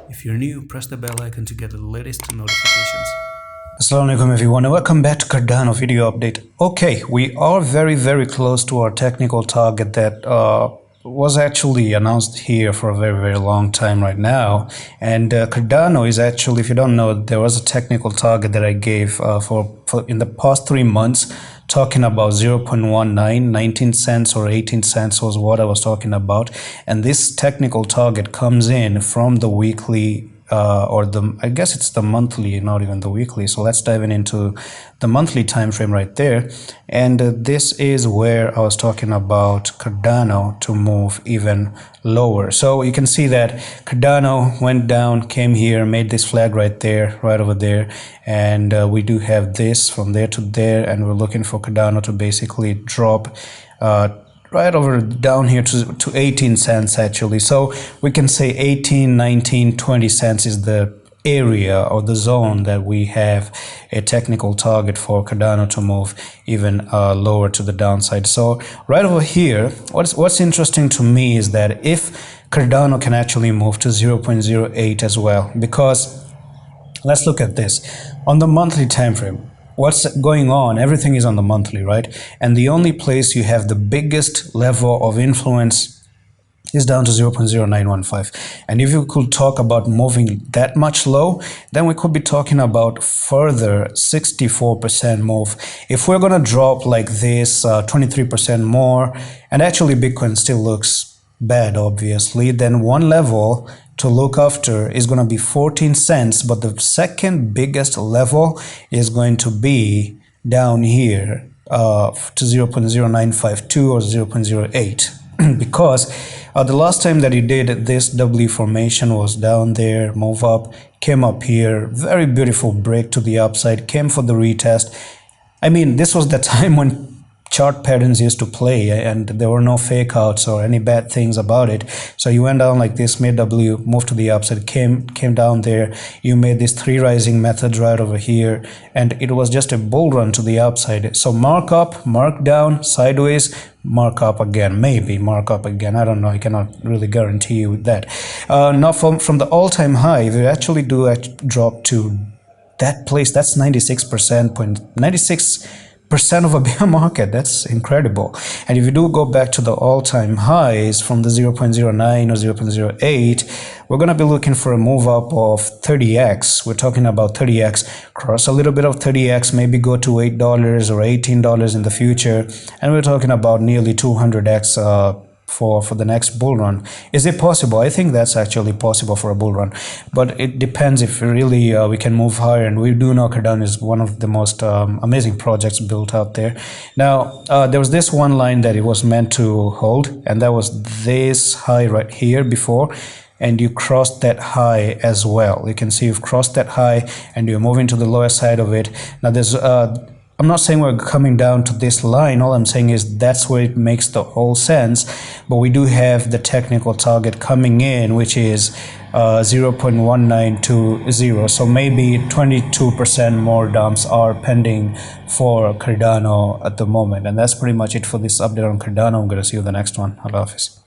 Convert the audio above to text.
If you're new, press the bell icon to get the latest notifications. Assalamu alaikum everyone and welcome back to Cardano video update. Okay, we are very close to our technical target that was actually announced here for a very long time right now. And Cardano is actually, if you don't know, there was a technical target that I gave for in the past 3 months, talking about 0.19, 19 cents or 18 cents was what I was talking about. And this technical target comes in from the weekly or I guess it's the monthly, not even the weekly. So let's dive into the monthly time frame right there. And this is where I was talking about Cardano to move even lower. So you can see that Cardano went down, came here, made this flag right there, right over there, and we do have this from there to there, and we're looking for Cardano to basically drop right over down here to 18 cents actually. So we can say 18, 19, 20 cents is the area or the zone that we have a technical target for Cardano to move even lower to the downside. So right over here, what's interesting to me is that if Cardano can actually move to 0.08 as well, because let's look at this on the monthly time frame. What's going on? Everything is on the monthly, right? And the only place you have the biggest level of influence is down to 0.0915. And if you could talk about moving that much low, then we could be talking about further 64% move. If we're going to drop like this 23% more, and actually Bitcoin still looks bad obviously, then one level to look after is going to be 14 cents, but the second biggest level is going to be down here to 0.0952 or 0.08 because the last time that he did this W formation was down there, move up, came up here, very beautiful break to the upside, came for the retest. I mean, this was the time when chart patterns used to play and there were no fake outs or any bad things about it. So you went down like this, made W, moved to the upside, came down there, you made these 3 rising methods right over here, and it was just a bull run to the upside. So mark up, mark down, sideways, mark up again, maybe mark up again, I don't know, I cannot really guarantee you that. Now from the all-time high, if you actually do drop to that place, that's 96% of a bear market. That's incredible. And if you do go back to the all-time highs from the 0.09 or 0.08, we're going to be looking for a move up of 30x. We're talking about 30x, cross a little bit of 30x, maybe go to $8 or $18 in the future, and we're talking about nearly 200x for the next bull run. Is it possible? I think that's actually possible for a bull run, but it depends if really we can move higher, and we do know Cardano is one of the most amazing projects built out there. Now there was this one line that it was meant to hold, and that was this high right here before, and you crossed that high as well. You can see you've crossed that high and you're moving to the lower side of it. Now there's I'm not saying we're coming down to this line. All I'm saying is that's where it makes the whole sense. But we do have the technical target coming in, which is 0.1920. So maybe 22% more dumps are pending for Cardano at the moment. And that's pretty much it for this update on Cardano. I'm going to see you in the next one. Allah Hafiz.